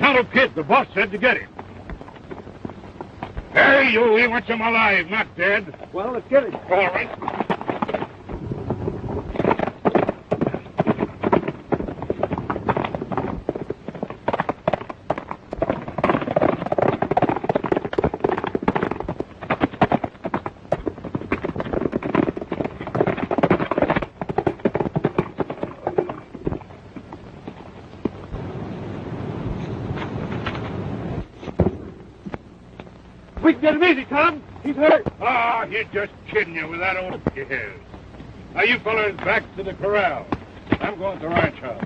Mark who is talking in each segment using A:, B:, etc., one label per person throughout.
A: Tonto Kid. The boss said to get him. Hey, you, he wants him alive, not dead.
B: Well, let's get him.
A: All right.
B: We can get him easy, Tom. He's hurt.
A: Ah, he's just kidding you with that old of his. Now, you fellas back to the corral. I'm going to the ranch house.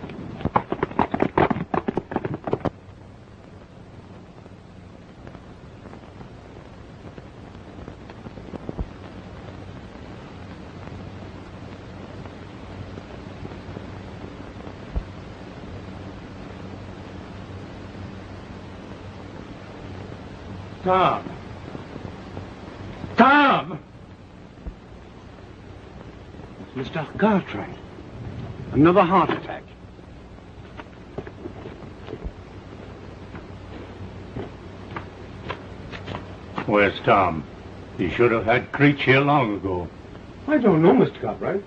B: Tom. Tom! It's Mr. Cartwright. Another heart attack.
A: Where's Tom? He should have had Creech here long ago.
B: I don't know, Mr. Cartwright.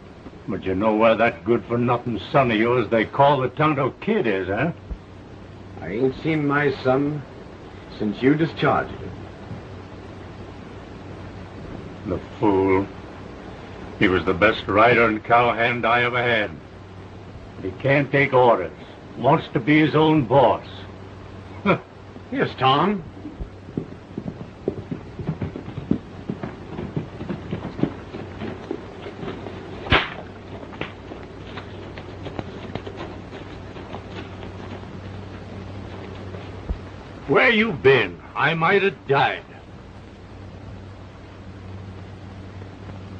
A: But you know where that good-for-nothing son of yours they call the Tonto Kid is, huh?
B: I ain't seen my son since you discharged him.
A: The fool. He was the best rider and cowhand I ever had. He can't take orders. Wants to be his own boss.
B: Here's Tom.
A: Where you been? I might have died.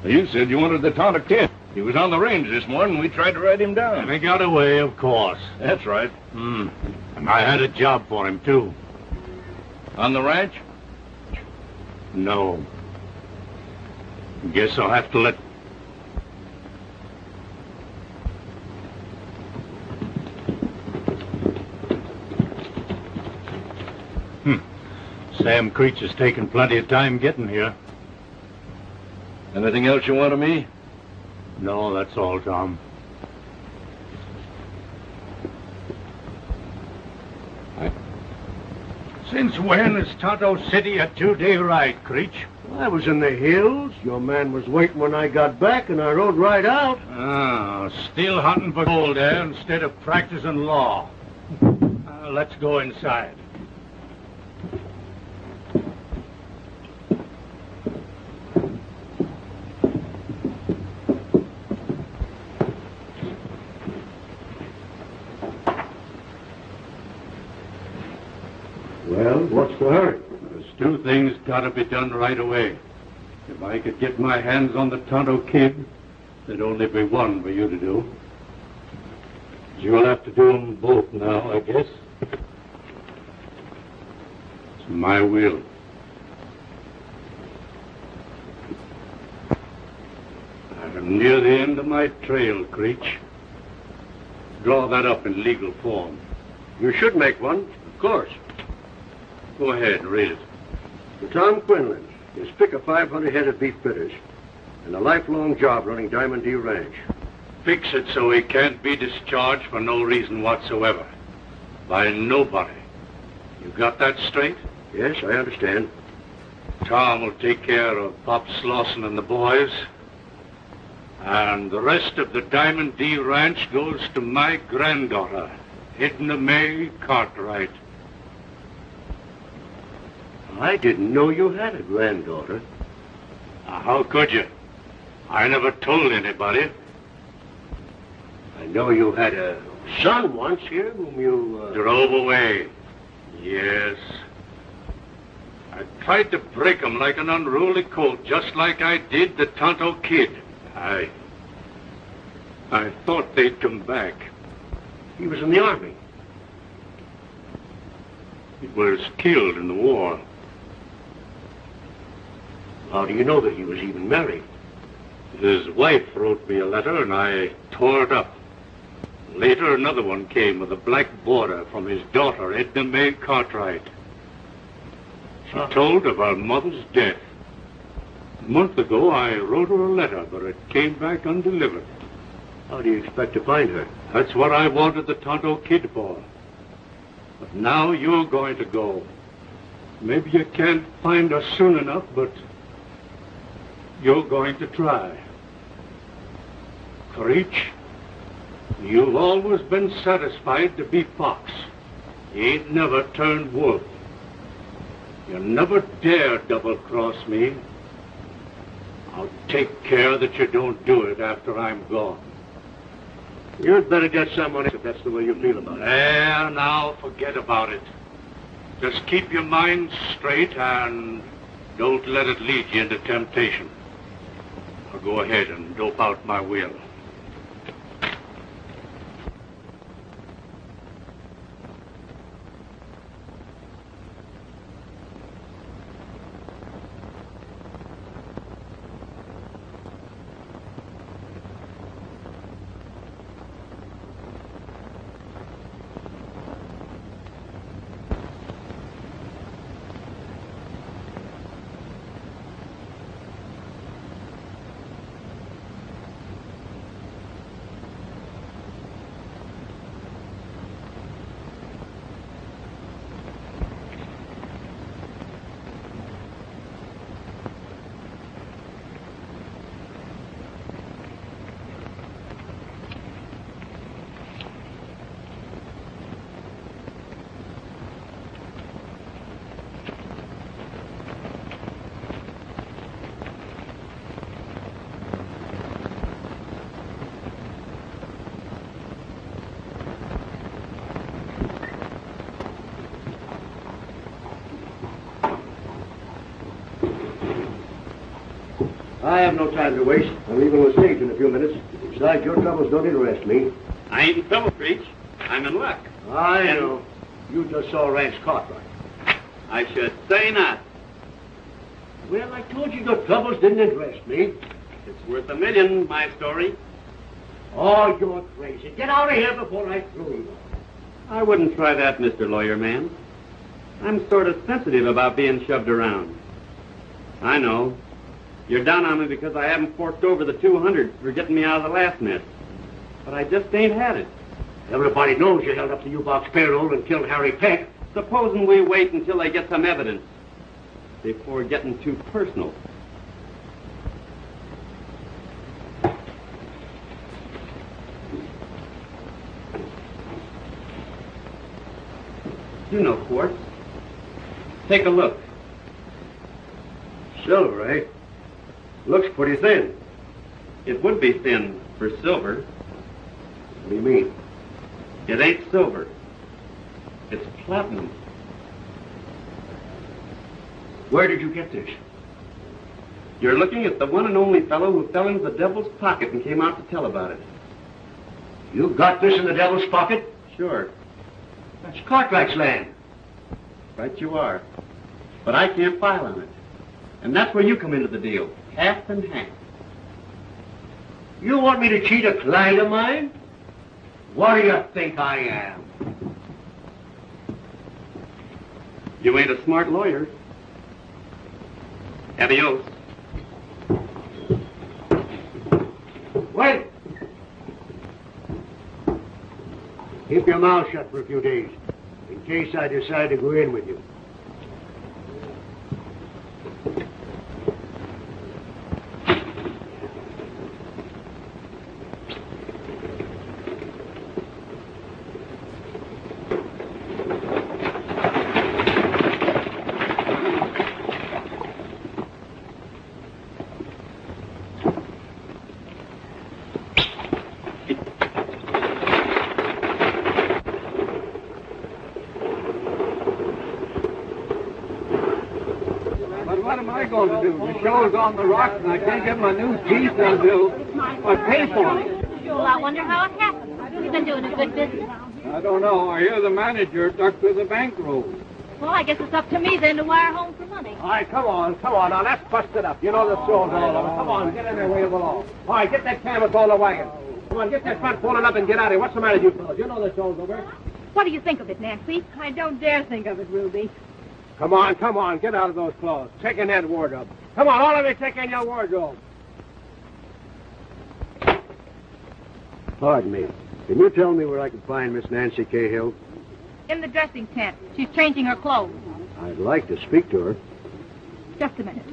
A: You said you wanted the Tonto Kid. He was on the range this morning. We tried to ride him down.
C: And he got away, of course.
A: That's right.
C: And I had a job for him, too.
A: On the ranch?
C: No. Guess I'll have to let... Sam Creech has taken plenty of time getting here.
A: Anything else you want of me?
C: No, that's all, Tom. Since when is Tonto City a 2-day ride, Creech?
B: I was in the hills. Your man was waiting when I got back, and I rode right out.
C: Ah, still hunting for gold there instead of practicing law. Let's go inside.
B: Well, what's the hurry?
C: There's 2 things gotta be done right away. If I could get my hands on the Tonto Kid, there'd only be one for you to do. You'll have to do them both now, I guess. It's my will. I'm near the end of my trail, Creech. Draw that up in legal form.
B: You should make one, of course.
C: Go ahead, read it.
B: To Tom Quinlan, his pick of 500 head of beef bitters, and a lifelong job running Diamond D Ranch.
C: Fix it so he can't be discharged for no reason whatsoever. By nobody. You got that straight?
B: Yes, I understand.
C: Tom will take care of Pop Slauson and the boys. And the rest of the Diamond D Ranch goes to my granddaughter, Edna Mae Cartwright.
B: I didn't know you had a granddaughter.
C: How could you? I never told anybody.
B: I know you had a son once here whom you...
C: Drove away. Yes. I tried to break him like an unruly colt, just like I did the Tonto Kid. I thought they'd come back.
B: He was in the army.
C: He was killed in the war.
B: How do you know that he was even married?
C: His wife wrote me a letter, and I tore it up. Later, another one came with a black border from his daughter, Edna Mae Cartwright. She told of her mother's death. A month ago, I wrote her a letter, but it came back undelivered.
B: How do you expect to find her?
C: That's what I wanted the Tonto Kid for. But now you're going to go. Maybe you can't find her soon enough, but you're going to try. Creech, you've always been satisfied to be fox. You ain't never turned wolf. You never dare double-cross me. I'll take care that you don't do it after I'm gone.
B: You'd better get someone else if that's the way you feel about it.
C: There, now, forget about it. Just keep your mind straight and don't let it lead you into temptation. I'll go ahead and dope out my will.
B: I have no time to waste. I'm leaving the stage in a few minutes. Besides, your troubles don't interest me.
D: I ain't in trouble, Creech. I'm in luck.
B: I know. You just saw Rance Cartwright.
D: I should say not.
B: Well, I told you your troubles didn't interest me.
D: It's worth $1 million, my story.
B: Oh, you're crazy. Get out of here before I throw you.
D: I wouldn't try that, Mr. Lawyer Man. I'm sort of sensitive about being shoved around. I know. You're down on me because I haven't forked over the 200 for getting me out of the last mess. But I just ain't had it.
B: Everybody knows you held up the U-Box payroll and killed Harry Peck.
D: Supposing we wait until they get some evidence before getting too personal. You know quartz. Take a look.
B: Silver, eh? Looks pretty thin.
D: It would be thin for silver.
B: What do you mean?
D: It ain't silver. It's platinum.
B: Where did you get this?
D: You're looking at the one and only fellow who fell into the devil's pocket and came out to tell about it.
B: You got this in the devil's pocket?
D: Sure.
B: That's Cartwright's land.
D: Right you are. But I can't file on it. And that's where you come into the deal. Half and half.
B: You want me to cheat a client of mine? What do you think I am?
D: You ain't a smart lawyer. Adios.
B: Wait! Keep your mouth shut for a few days, in case I decide to go in with you.
E: To do. The show's on the rocks, and I can't get my new teeth until I pay for it.
F: Well, I wonder how it happened. You've been doing a good business.
E: I don't know. I hear the manager ducked through the bankroll.
F: Well, I guess it's up to me then to wire home for money.
E: All right, come on. Now, let's bust it up. You know the show's all over. Come on, get in there where you belong. All right, get that canvas on the wagon. Come on, get that front pulling up and get out of here. What's the matter with you fellas? You know the show's over.
F: What do you think of it, Nancy?
G: I don't dare think of it, Ruby.
E: Come on. Get out of those clothes. Take in that wardrobe. Come on, all of you, take in your wardrobe.
B: Pardon me. Can you tell me where I can find Miss Nancy Cahill?
F: In the dressing tent. She's changing her clothes.
B: I'd like to speak to her.
F: Just a minute.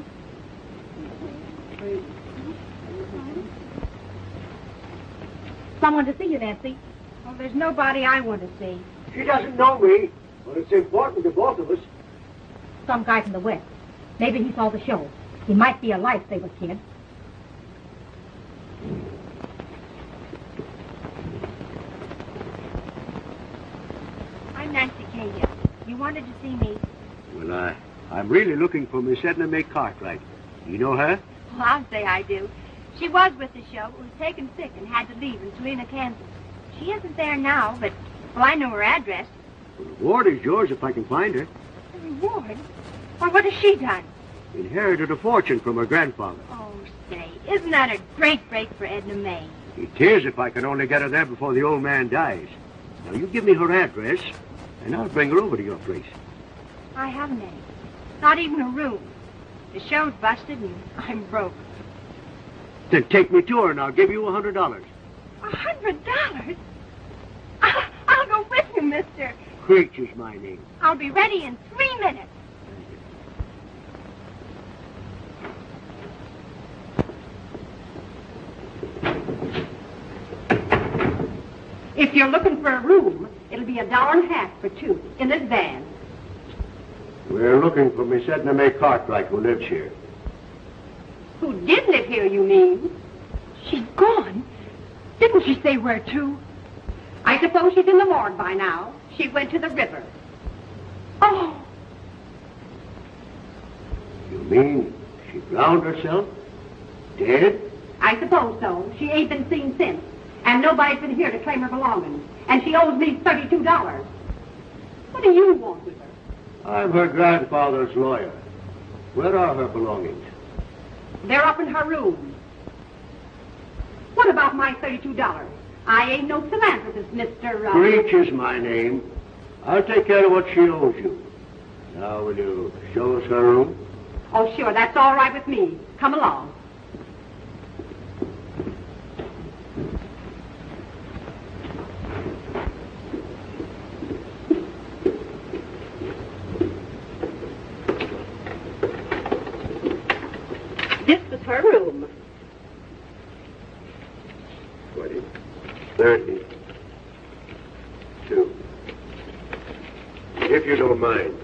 F: Someone to see you, Nancy.
G: Well, there's nobody I want to see.
B: She doesn't know me, but it's important to both of us.
F: Some guy from the West. Maybe he saw the show. He might be a lifesaver kid.
G: I'm Nancy Cahill. You wanted to see me?
B: Well, I'm really looking for Miss Edna May Cartwright. You know her?
G: Well, I'll say I do. She was with the show, was taken sick and had to leave in Salina, Kansas. She isn't there now, but, well, I know her address.
B: Well, the reward is yours if I can find her.
G: The reward? Why, what has she done?
B: Inherited a fortune from her grandfather.
G: Oh, say, isn't that a great break for Edna May?
B: It is if I can only get her there before the old man dies. Now, you give me her address, and I'll bring her over to your place.
G: I haven't any. Not even a room. The show's busted and I'm broke.
B: Then take me to her, and I'll give you $100.
G: $100? I'll go with you, mister.
B: Creech is my name.
G: I'll be ready in 3 minutes. If you're looking for a room, it'll be $1.50 for two in this van.
B: We're looking for Miss Edna May Cartwright, who lives here.
G: Who did live here, you mean? She's gone. Didn't she say where to? I suppose she's in the morgue by now. She went to the river. Oh,
B: You mean she drowned herself? Dead?
G: I suppose so. She ain't been seen since. And nobody's been here to claim her belongings. And she owes me $32. What do you want with her?
B: I'm her grandfather's lawyer. Where are her belongings?
G: They're up in her room. What about my $32? I ain't no philanthropist, Mr.
B: Creech is my name. I'll take care of what she owes you. Now, will you show us her room?
G: Oh, sure, that's all right with me. Come along. This was her room.
B: 20, 30, 2. If you don't mind.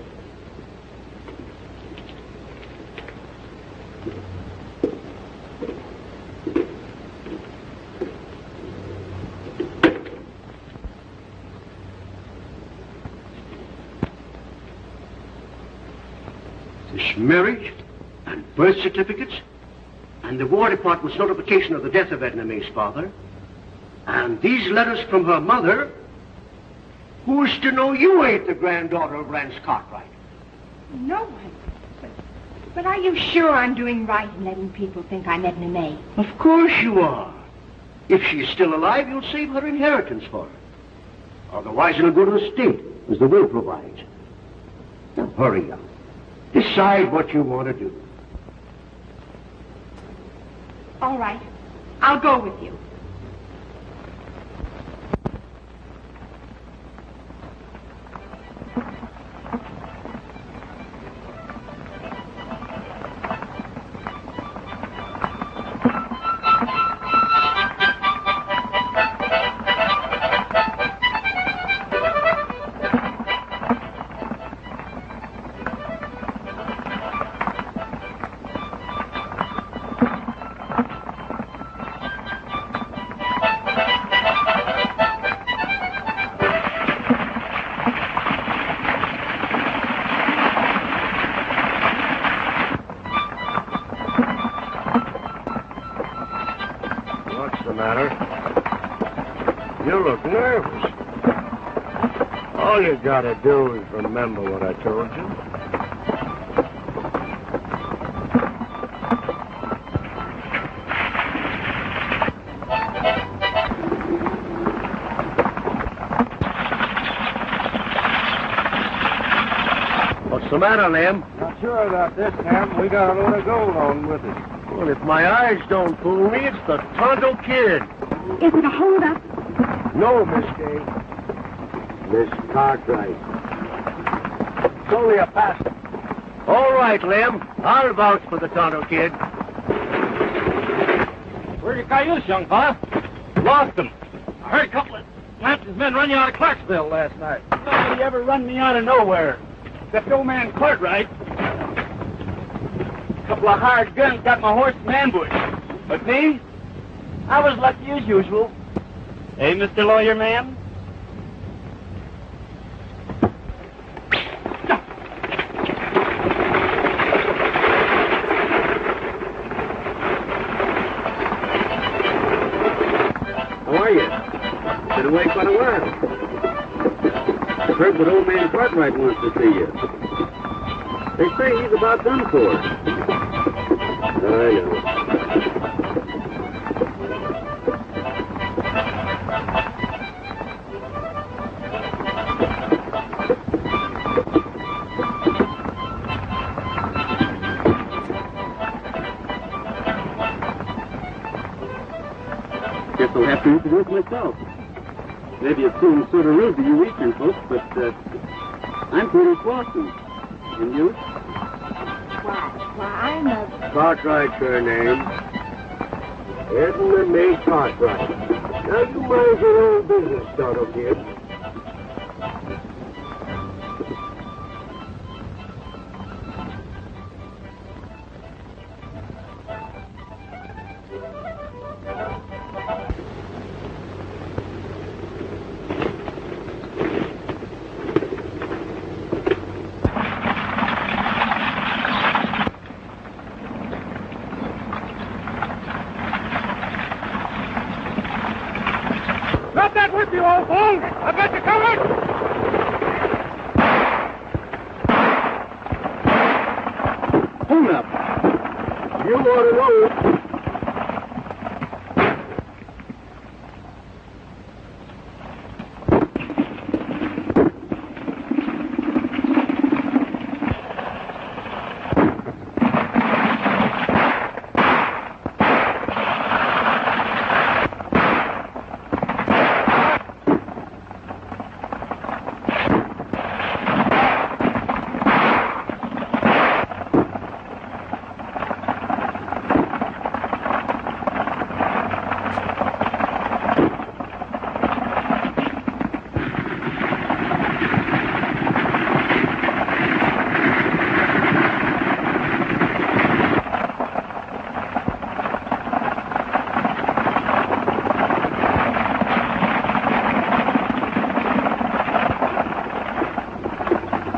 B: This marriage and birth certificates and the War Department's notification of the death of Edna May's father and these letters from her mother. Who's to know you ain't the granddaughter of Rance Cartwright?
G: No one. But are you sure I'm doing right in letting people think I'm Edna May?
B: Of course you are. If she's still alive, you'll save her inheritance for her. Otherwise, it'll go to the state, as the will provides. Now, hurry up. Decide what you want to do.
G: All right. I'll go with you.
B: What's the matter? You look nervous. All you gotta do is remember what I told you. What's the matter, Lamb?
E: Not sure about this, Sam. We got a load of gold on with us.
B: Well, if my eyes don't fool me, it's the Tonto Kid.
F: Is it a hold-up?
B: No, Miss Day. Miss Cartwright. It's only a pass. All right, Lem. I'll vouch for the Tonto Kid.
E: Where'd you cayuse, young fella?
B: Lost him.
E: I heard a couple of Lampton's men run you out of Clarksville last night.
B: Nobody ever run me out of nowhere.
E: Except old man Cartwright. A couple of hired guns got my horse in ambush. But me, I was lucky as usual. Hey, Mr. Lawyer Man?
D: How are you? Been away quite a while. I've heard that old man Cartwright wants to see you. They say he's about done for. I know. Guess I'll have to introduce myself. Maybe it seems sort of rude to you Eastern folks, but I'm Peter Slauson. And you?
F: Why, I'm a...
B: Cartwright's her name. Edna May Cartwright. Now you mind your own business, Tonto Kid.
E: Drop that whip, you old fool! I got you covered!
B: Hold up. You ought to know.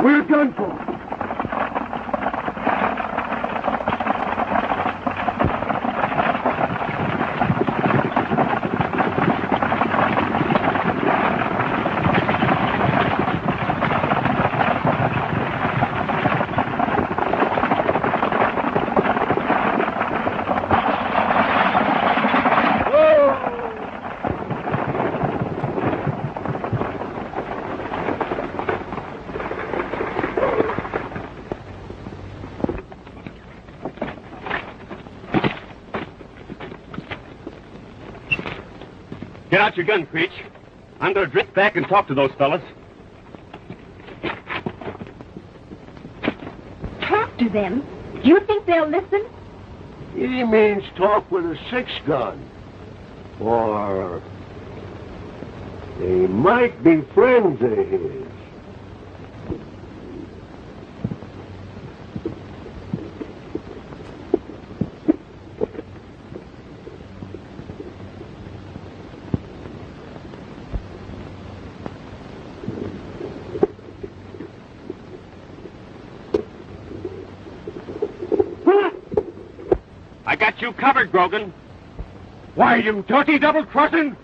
B: We're done for.
D: Get out your gun, Creech. I'm going to drift back and talk to those fellas.
F: Talk to them? Do you think they'll listen?
B: He means talk with a six-gun. Or they might be friends of his.
D: I got you covered, Grogan.
E: Why, you dirty double-crossing!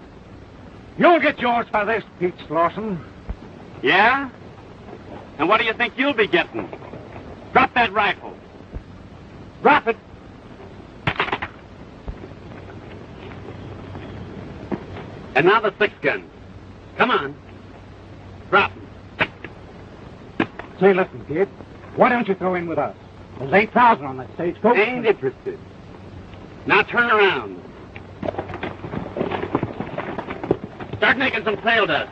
E: You'll get yours for this, Pete Slauson.
D: Yeah? And what do you think you'll be getting? Drop that rifle. Drop it. And now the six-gun. Come on. Drop.
E: Say, listen, kid.
H: Why don't you throw in with us? There's 8,000 on that stagecoach.
D: Ain't interested. Now turn around. Start making some sail dust.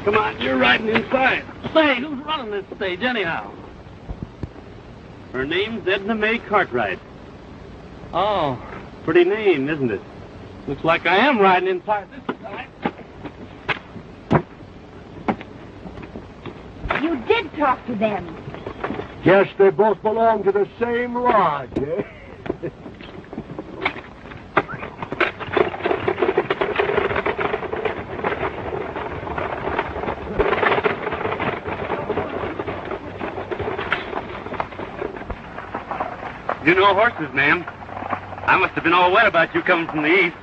D: Come on, you're riding inside.
E: Say, who's running this stage anyhow?
D: Her name's Edna Mae Cartwright.
E: Oh,
D: Pretty name, isn't it?
E: looks like I am riding inside this time.
F: You did talk to them.
B: Guess they both belong to the same lodge, eh?
D: You know horses, ma'am. I must have been all wet about you coming from the east.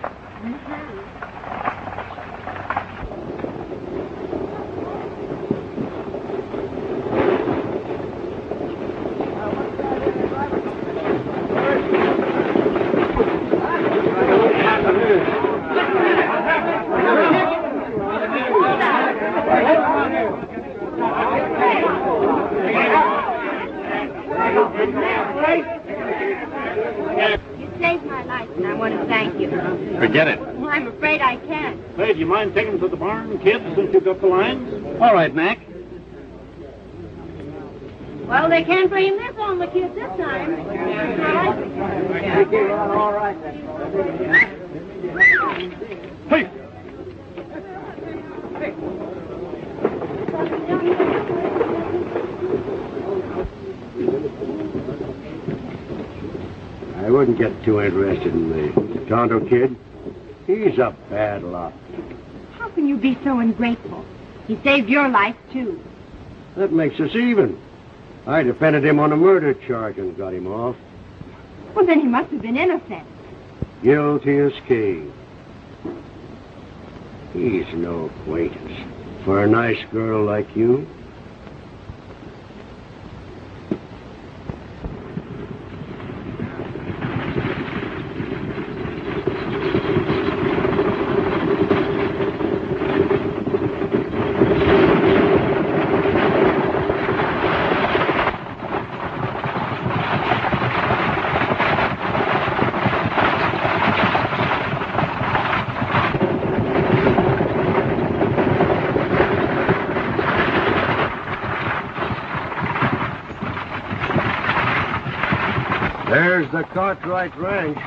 G: You saved my life, and I want to thank you.
D: Forget it.
G: Well, I'm afraid I can't.
E: Hey, do you mind taking them to the barn, kids, since you've got the lines?
D: All right, Mac.
G: Well, they can't blame this on the kids this time.
H: All right, then.
E: Hey!
B: I wouldn't get too interested in the Tonto kid. He's a bad lot.
G: How can you be so ungrateful? He saved your life, too.
B: That makes us even. I defended him on a murder charge and got him off.
G: Well, then he must have been innocent.
B: Guilty as Cain. He's no acquaintance for a nice girl like you. There's the Cartwright Ranch.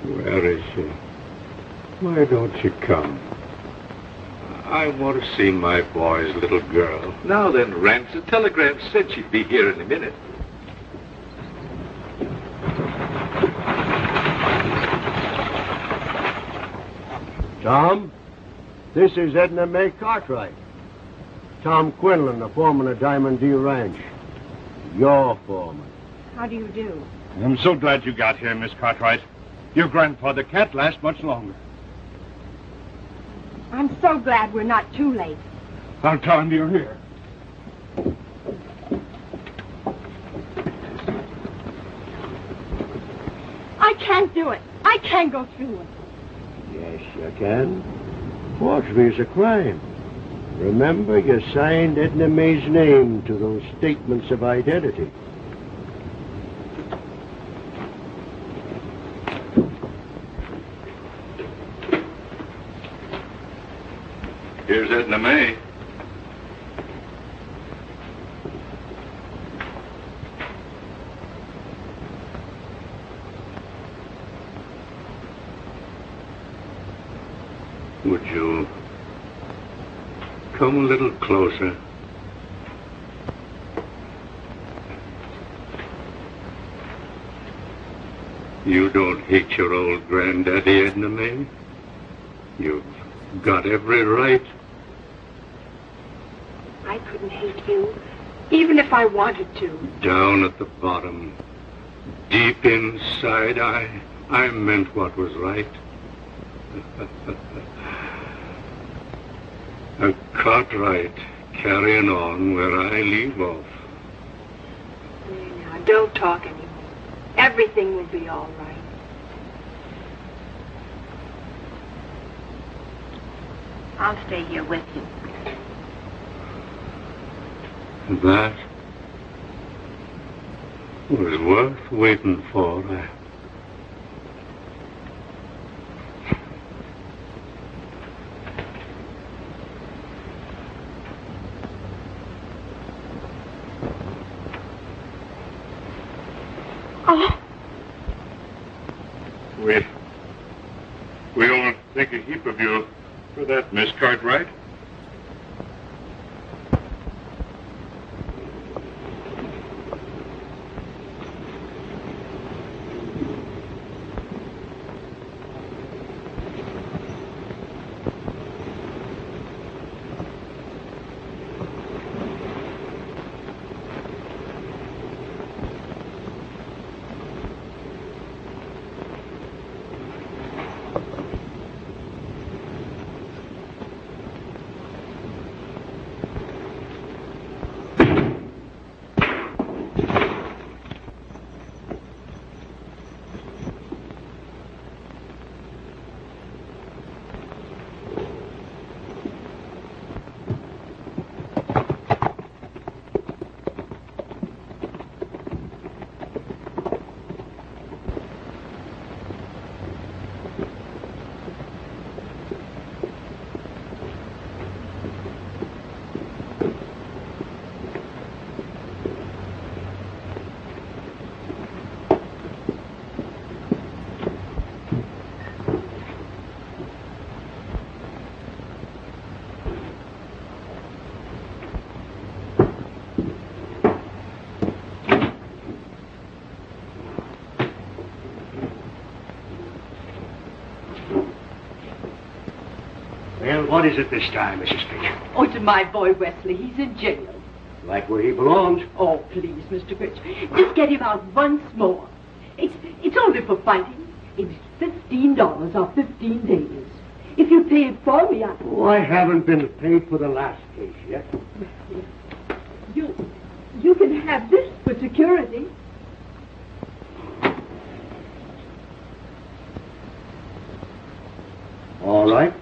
C: Where is she? Why don't she come? I want to see my boy's little girl. Now then, Rance, the telegram said she'd be here in a minute.
B: Tom, this is Edna Mae Cartwright. Tom Quinlan, the foreman of Diamond D Ranch. Your foreman.
G: How do you do?
A: I'm so glad you got here, Miss Cartwright. Your grandfather can't last much longer.
G: I'm so glad we're not too late.
A: How time you're here.
G: I can't do it. I can't go through it.
B: Yes, you can. Forgery's a crime. Remember, you signed Edna Mae's name to those statements of identity.
C: Here's Edna Mae. Would you come a little closer? You don't hate your old granddaddy, Edna Mae? You've got every right.
G: I couldn't hate you, even if I wanted to.
C: Down at the bottom, deep inside, I meant what was right. A Cartwright carrying on where I leave off.
G: Now, don't talk anymore. Everything will be all right. I'll stay here with you.
C: That was worth waiting for.
G: Oh,
C: We don't think a heap of you for that, Miss Cartwright.
B: Well, what is it this time, Mrs. Fitch?
I: Oh, to my boy Wesley. He's in jail.
B: Like where he belongs.
I: Oh, please, Mr. Rich. Just get him out once more. It's only for fighting. It's $15 or 15 days. If you pay it for me,
B: Oh, I haven't been paid for the last case yet.
I: You can have this for security.
B: All right.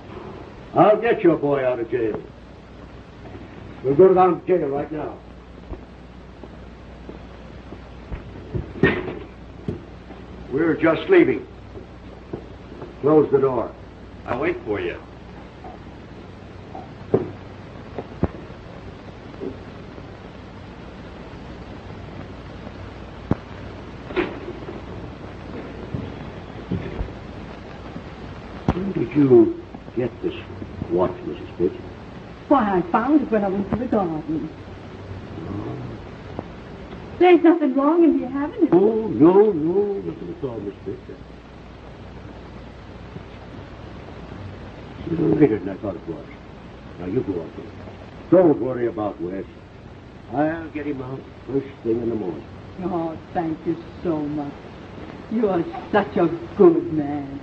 B: I'll get your boy out of jail. We'll go down to jail right now. We're just leaving. Close the door.
D: I'll wait for you.
B: Where did you get this watch, Mrs. Fitch?
I: Why, I found it when I went to the garden. There's nothing wrong in you having it.
B: Oh, no, nothing at all, Miss Fitch. It's a little later than I thought it was. Now, you go up there. Don't worry about Wes. I'll get him out first thing in the morning.
I: Oh, thank you so much. You are such a good man.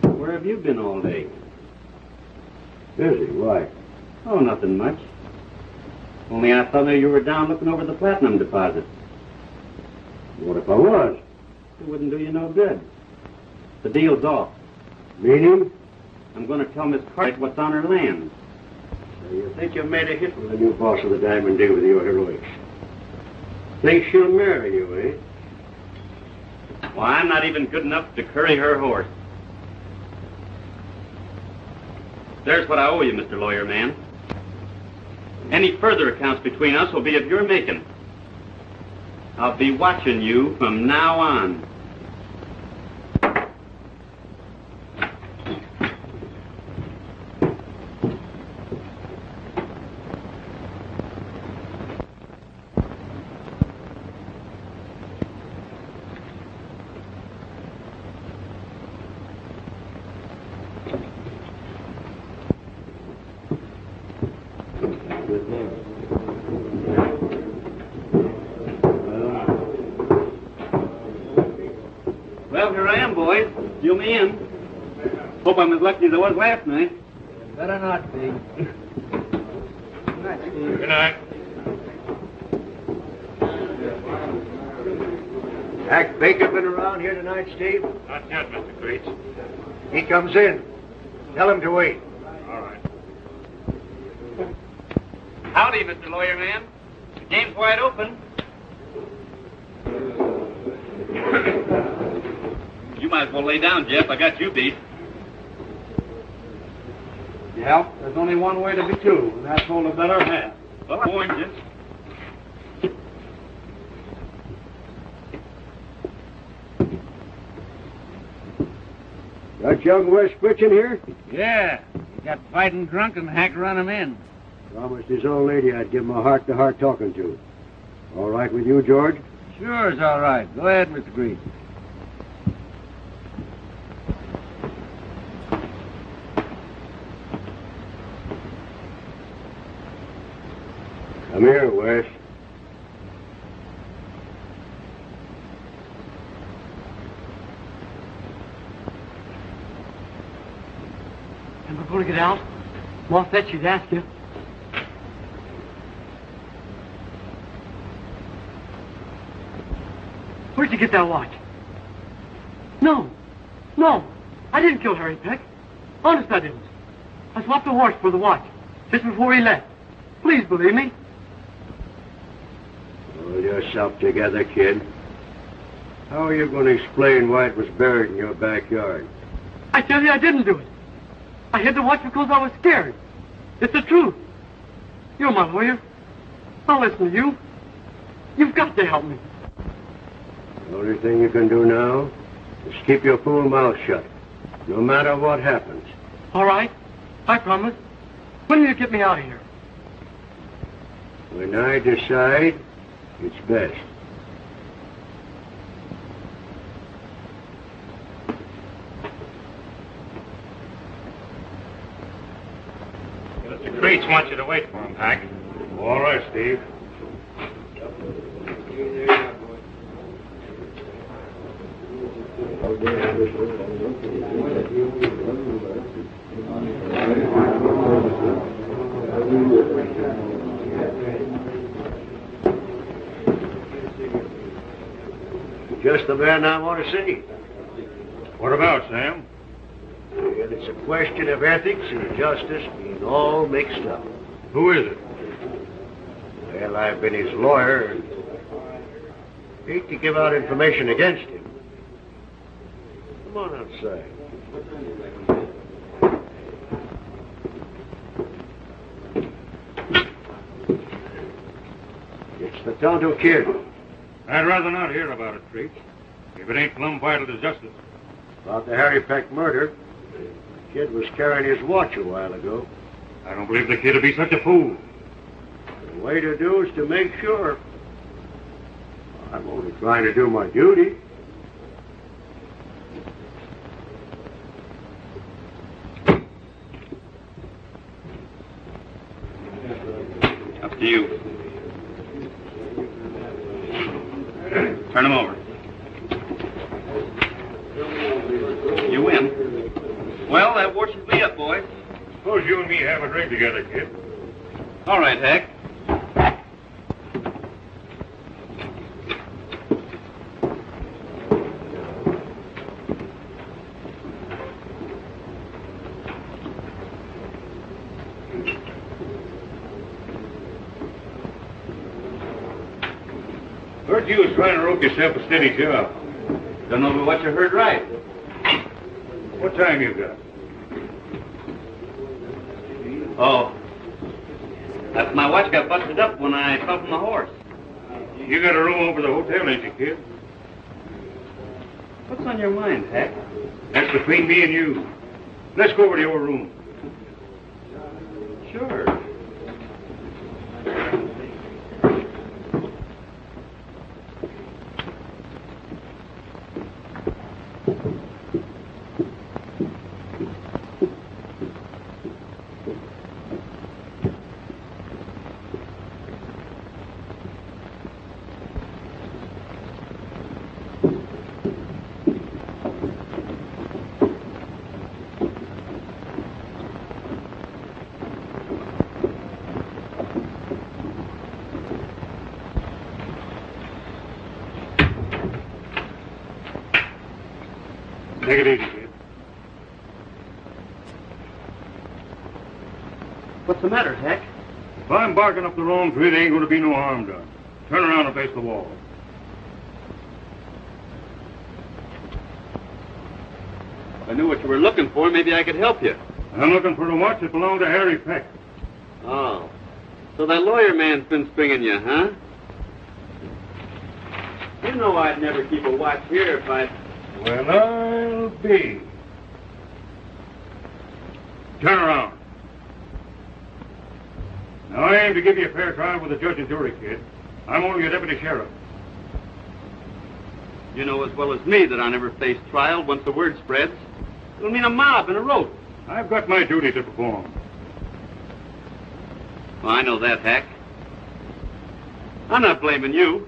D: Where have you been all day?
B: Busy, why?
D: Oh, nothing much. Only I thought you were down looking over the platinum deposit.
B: What if I was?
D: It wouldn't do you no good. The deal's off.
B: Meaning?
D: I'm going to tell Miss Cartwright what's on her land.
B: So you think you've made a hit with the new boss of the Diamond D with your heroics? Think she'll marry you, eh?
D: Why, I'm not even good enough to curry her horse. There's what I owe you, Mr. Lawyer Man. Any further accounts between us will be of your making. I'll be watching you from now on. Well, here I am, boys. Fill me in. Hope I'm as lucky as I was last night.
H: Better not be.
A: Good night.
B: Hack Baker been around here tonight, Steve?
A: Not yet, Mr. Creech.
B: He comes in. Tell him to wait.
A: All right.
D: Howdy, Mr. Lawyer Man. The game's wide open. You might as well lay down, Jeff. I got you beat.
H: Yeah, there's only one way to be two, and that's hold a better hand.
D: Well, I warned you.
B: That young West Pritchard here?
H: Yeah, he got fighting drunk and Hack run him in.
B: Promised his old lady I'd give him a heart-to-heart talking to. All right with you, George?
H: Sure, it's all right. Go ahead, Mr. Creech.
B: Come here, West.
J: And we're going to get out? Moff Fetchy's asked you. Where'd you get that watch? No. I didn't kill Harry Peck. Honest, I didn't. I swapped the horse for the watch just before he left. Please believe me.
B: Pull yourself together, kid. How are you going to explain why it was buried in your backyard?
J: I tell you, I didn't do it. I hid the watch because I was scared. It's the truth. You're my lawyer. I'll listen to you. You've got to help me.
B: The only thing you can do now is keep your fool mouth shut, no matter what happens.
J: All right. I promise. When will you get me out of here?
B: When I decide, it's best.
A: Mr. Creech wants you to wait for him, Hack. All right, Steve.
B: Just the man I want to see.
A: What about, Sam?
B: And it's a question of ethics and justice being all mixed up.
A: Who is it?
B: Well, I've been his lawyer and hate to give out information against him. Come on outside. It's the Tonto Kid.
A: I'd rather not hear about it, Creech. If it ain't plumb vital to justice.
B: About the Harry Peck murder. The kid was carrying his watch a while ago.
A: I don't believe the kid would be such a fool.
B: The way to do is to make sure. I'm only trying to do my duty.
D: Up to you. Turn him over. You win. Well, that washes me up, boys.
A: Suppose you and me have a drink together, kid.
D: All right, Hack.
A: Heard you was trying to rope yourself a steady job.
D: Don't know but what you heard right.
A: What time you got?
D: Oh. That's my watch got busted up when I fell from the horse.
A: You got a room over the hotel, ain't you, kid?
D: What's on your mind, Hack?
A: That's between me and you. Let's go over to your room.
D: Sure.
C: Take it easy, kid.
B: What's the matter, Heck?
C: If I'm barking up the wrong tree, there ain't going to be no harm done. Turn around and face the wall.
D: If I knew what you were looking for, maybe I could help you.
C: I'm looking for the watch that belonged to Harry Peck.
D: Oh. So that lawyer man's been stringing you, huh? You know I'd never keep a watch here if I...
C: Well, I'll be. Turn around. Now, I aim to give you a fair trial with a judge and jury, kid. I'm only a deputy sheriff.
D: You know as well as me that I'll never face trial once the word spreads. It'll mean a mob and a rope.
C: I've got my duty to perform.
D: Well, I know that, Hack. I'm not blaming you.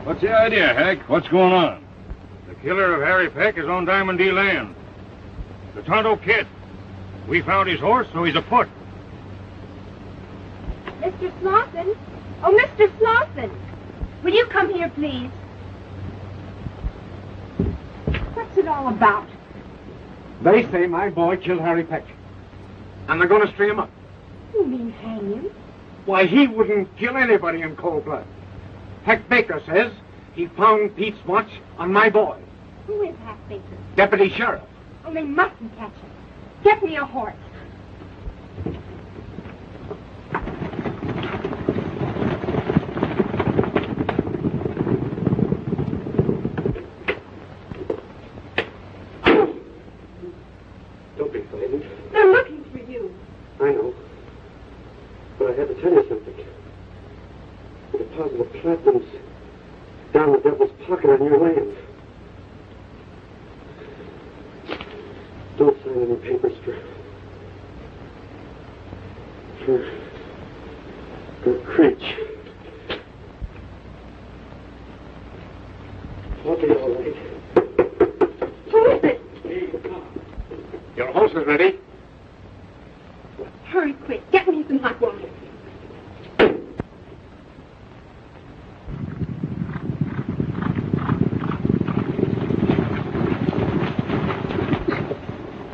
C: What's the idea, Hack? What's going on? The killer of Harry Peck is on Diamond D land. The Tonto Kid. We found his horse, so he's afoot.
F: Mr. Slauson? Oh, Mr. Slauson! Will you come here, please? What's it all about?
J: They say my boy killed Harry Peck. And they're going to string him up.
F: You mean hang him?
J: Why, he wouldn't kill anybody in cold blood. Heck Baker says he found Pete's watch on my boy.
F: Who is Hack Baker?
J: Deputy Sheriff.
F: Oh, they mustn't catch him. Get me a horse.
B: Don't be frightened.
I: They're looking for you.
B: I know. But I had to tell you something. The deposit of platinum's down the devil's pocket on your land. Don't sign any papers for Creech. I'll be all right.
I: Who is it?
J: Your horse is ready.
I: Hurry quick. Get me some hot water.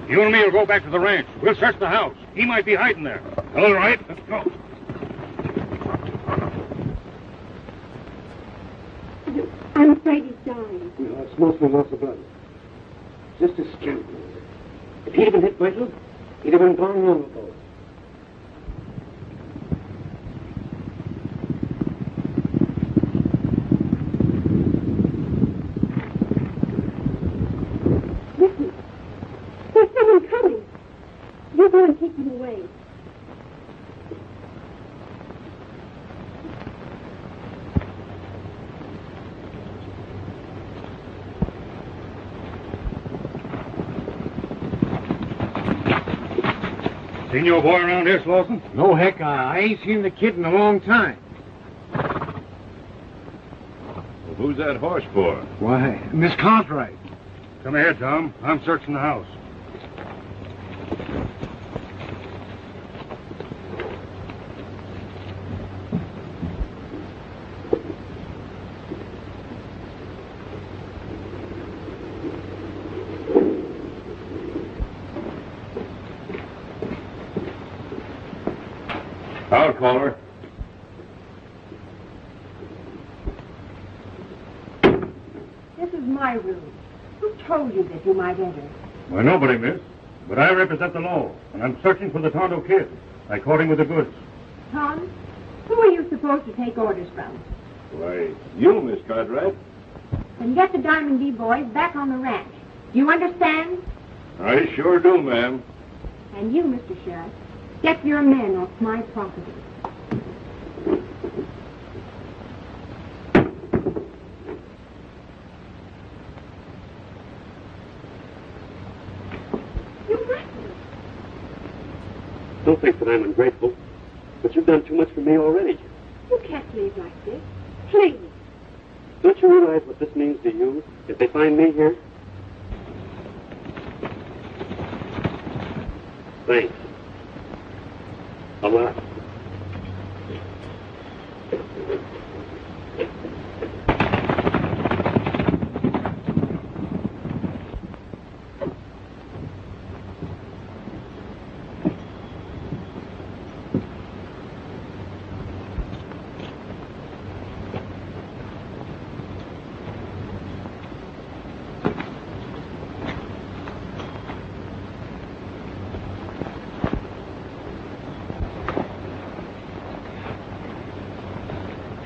C: You and me will go back to the ranch. We'll search the house. He might be hiding there. All right, let's go.
I: I'm afraid he's dying.
B: No, it's mostly loss of blood. Just a scoundrel. If he'd have been hit vital, he'd have been gone long ago.
I: Listen. There's someone coming. You go and take him away.
C: Seen your boy around here, Slauson?
J: No, Heck, I ain't seen the kid in a long time.
C: Well, who's that horse for?
J: Why, Miss Cartwright.
C: Come ahead, Tom. I'm searching the house. call her?
G: This is my room. Who told you that you might enter?
C: Why, nobody, miss. But I represent the law, and I'm searching for the Tonto kid. I caught him with the goods.
G: Tom, who are you supposed to take orders from?
C: Why, you, Miss Cartwright.
G: And get the Diamond D boys back on the ranch. Do you understand?
C: I sure do, ma'am.
G: And you, Mr. Sheriff, get your men off my property.
B: Don't think that I'm ungrateful, but you've done too much for me already.
G: You can't leave like this. Please.
B: Don't you realize what this means to you if they find me here? Thanks. A lot.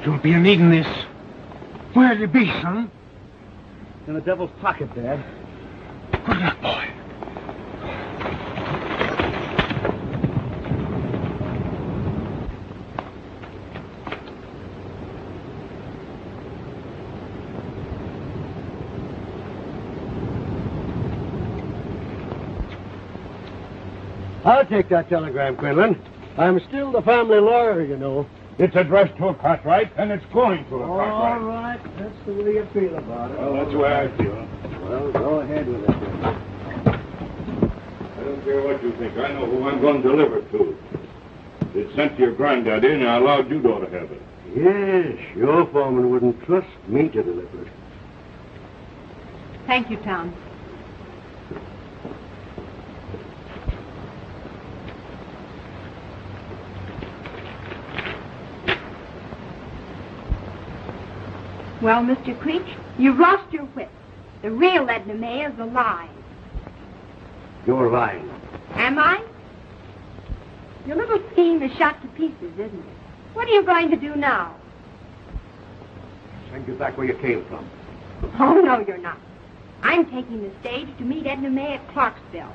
J: You'll be needing this. Where'll you be, son? In the devil's pocket, Dad. Good luck, boy.
B: I'll take that telegram, Quinlan. I'm still the family lawyer, you know.
C: It's addressed to a Cartwright, and it's going to a Cartwright.
B: All right, that's the way you feel about it.
C: Well, that's the way I feel.
B: Well, go ahead with it, then.
C: I don't care what you think. I know who I'm going to deliver it to. It's sent to your granddaddy, and I allowed you to have it.
B: Yes, your foreman wouldn't trust me to deliver it.
G: Thank you, Tom. Well, Mr. Creech, you've lost your wit. The real Edna May is alive.
B: You're lying.
G: Am I? Your little scheme is shot to pieces, isn't it? What are you going to do now?
B: Send you back where you came from.
G: Oh, no, you're not. I'm taking the stage to meet Edna May at Clarksville.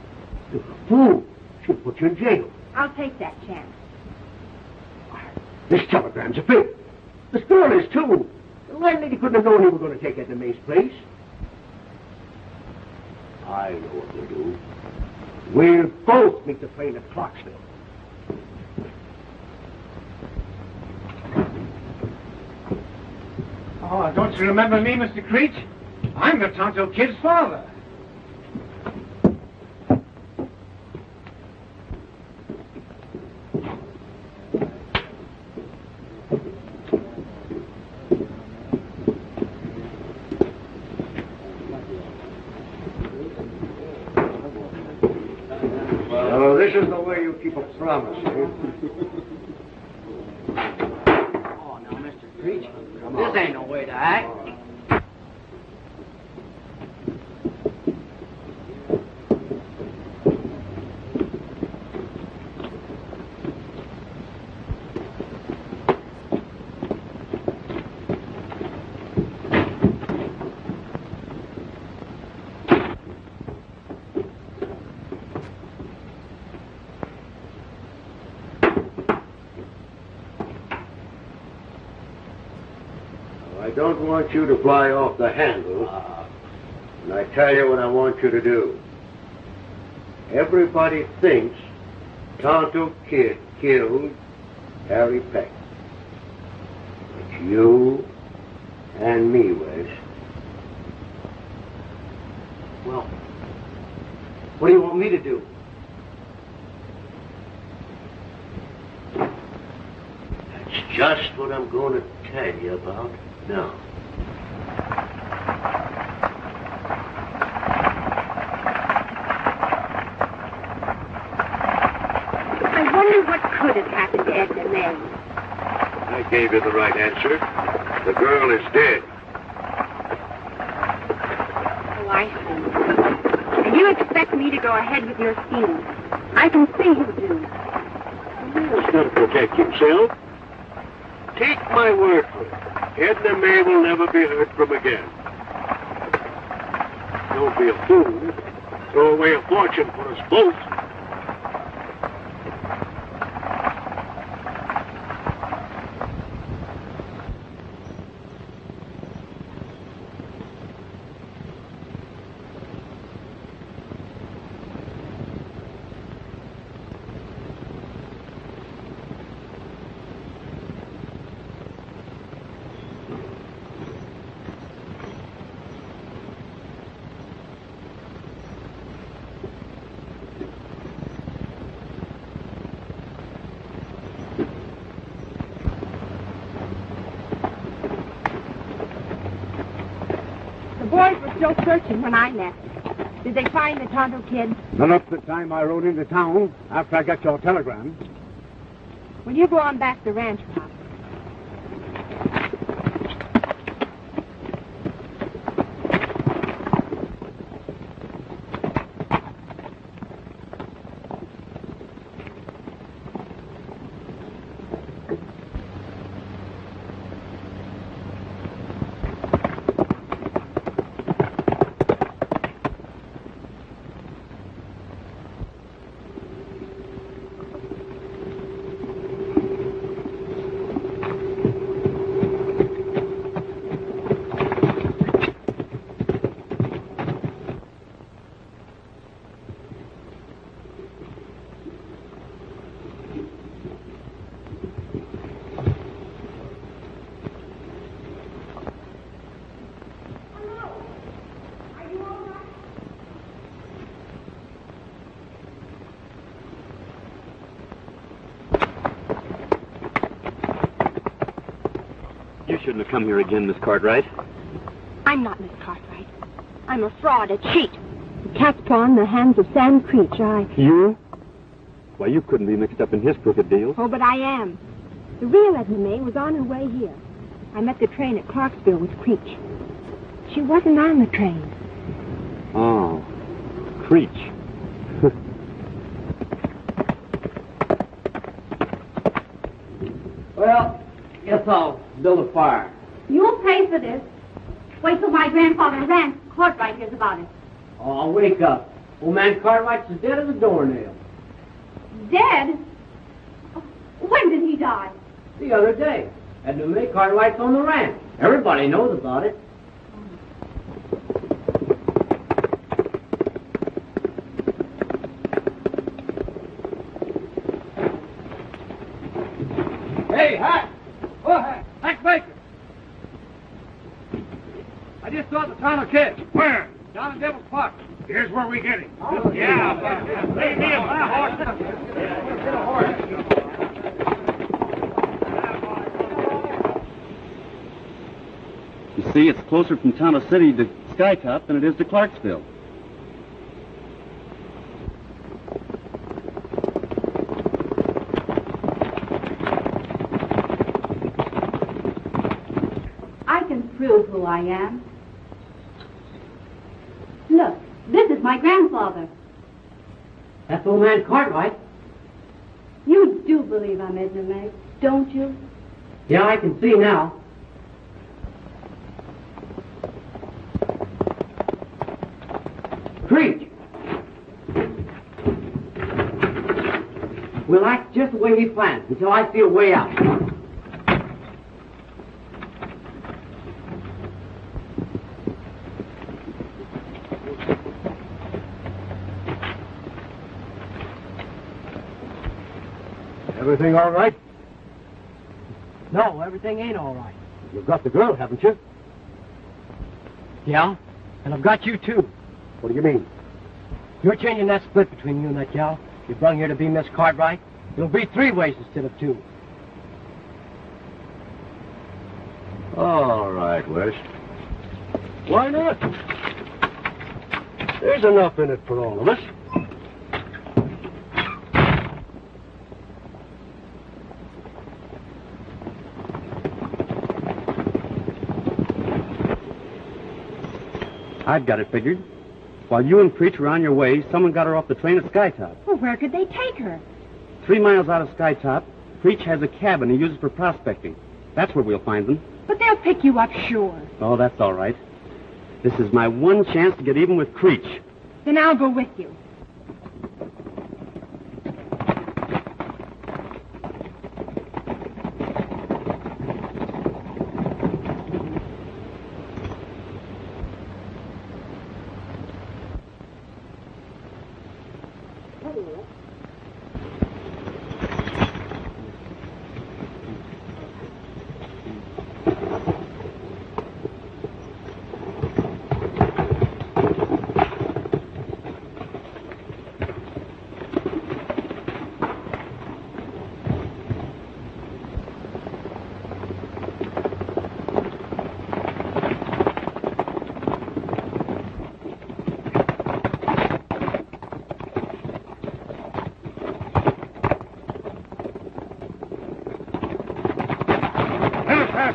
B: You're a fool. She'll put you in jail.
G: I'll take that chance.
B: This telegram's a fake. This girl is, too. The landlady couldn't have known you were going to take Edna May's place. I know what we'll do. We'll both meet the train at Clarksville.
J: Oh, don't you remember me, Mr. Creech? I'm the Tonto kid's father.
B: Oh, this is the way you keep a promise, eh?
E: Oh, now, Mr. Creech, this ain't no way to act.
B: I don't want you to fly off the handle. And I tell you what I want you to do. Everybody thinks Tonto Kid killed Harry Peck. It's you and me, Wes.
E: Well, what do you want me to do?
B: That's just what I'm going to tell you about now.
G: I wonder what could have happened happened to Edna May?
B: I gave you the right answer. The girl is dead.
G: Oh, I see. And you expect me to go ahead with your scheme. I can see you do.
B: It's not to protect yourself. Take my word for it. Edna May will never be heard from again. Don't be a fool. Throw away a fortune for us both.
F: The boys were still searching when I left. Did they find the Tonto kid?
K: Not up to the time I rode into town after I got your telegram.
F: Will you go on back to the ranch, Pop?
D: You shouldn't have come here again, Miss Cartwright.
F: I'm not Miss Cartwright. I'm a fraud, a cheat. The cat's paw in the hands of Sam Creech.
D: You? Why, you couldn't be mixed up in his crooked deals.
F: Oh, but I am. The real Edna May was on her way here. I met the train at Clarksville with Creech. She wasn't on the train.
D: Oh, Creech.
J: Well, guess I'll build a fire.
F: You'll pay for this. Wait till my grandfather Rance Cartwright hears about it.
J: Oh, wake up. Old man Cartwright's as dead as a doornail.
F: Dead? When did he die?
J: The other day. Edna May Cartwright's on the ranch. Everybody knows about it. Hey, Hack! Oh, Hack Baker! I just saw the Tonto kid.
A: Where?
J: Down in Devil's Park.
A: Here's where we get him.
J: Oh,
A: Yeah. Leave me a my horse.
J: Get a horse.
D: You see, it's closer from Tonto City to Skytop than it is to Clarksville.
F: I can prove who I am. Look, this is my grandfather.
J: That's old man Cartwright.
F: You do believe I'm Edna May, don't you?
J: Yeah, I can see now. Creech! We'll act just the way we planned until I see a way out.
K: Everything all right?
J: No, everything ain't all right.
K: You've got the girl, haven't you?
J: Yeah, and I've got you too.
K: What do you mean?
J: You're changing that split between you and that gal. You brung here to be Miss Cartwright. It'll be 3 ways instead of 2.
K: All right, West. Why not? There's enough in it for all of us.
D: I've got it figured. While you and Creech were on your way, someone got her off the train at Skytop.
F: Well, where could they take her?
D: 3 miles out of Skytop, Creech has a cabin he uses for prospecting. That's where we'll find them.
F: But they'll pick you up, sure.
D: Oh, that's all right. This is my one chance to get even with Creech.
F: Then I'll go with you.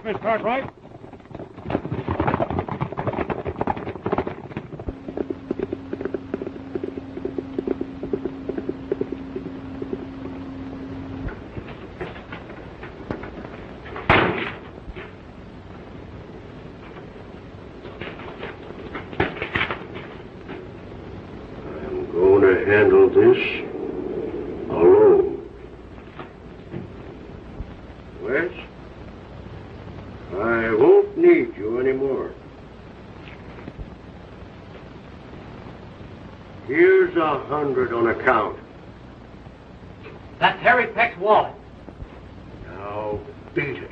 A: Miss Cartwright.
B: I'm going to handle this alone. Wes? I won't need you anymore. Here's 100 on account.
J: That's Harry Peck's wallet.
B: Now, beat it.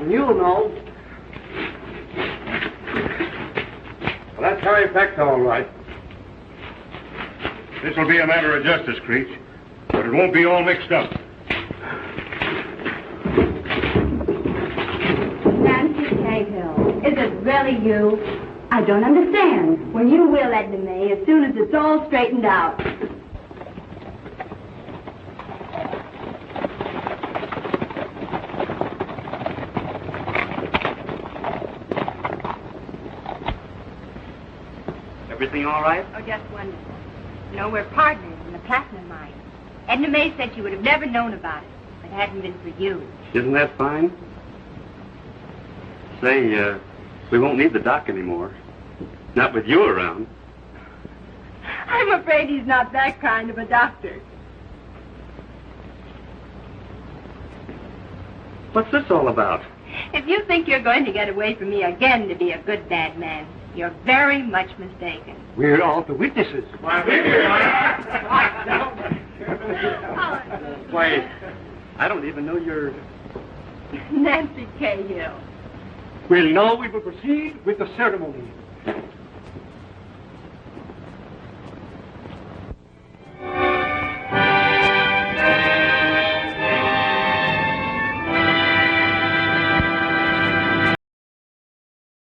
J: You'll know.
A: Well, that's Harry Peck, all right. This will be a matter of justice, Creech, but it won't be all mixed up.
G: Nancy Cahill, is it really you?
I: I don't understand.
G: Well, you will, Edna May, as soon as it's all straightened out.
D: Everything all right?
F: Oh, just wonderful. You know, we're partners in the platinum mine. Edna May said she would have never known about it if it hadn't been for you.
D: Isn't that fine? Say, we won't need the doc anymore. Not with you around.
F: I'm afraid he's not that kind of a doctor.
D: What's this all about?
F: If you think you're going to get away from me again to be a good bad man, you're very much mistaken.
B: We're all the witnesses.
D: Why, I don't even know you're...
F: Nancy Cahill.
B: Well, now we will proceed with the ceremony.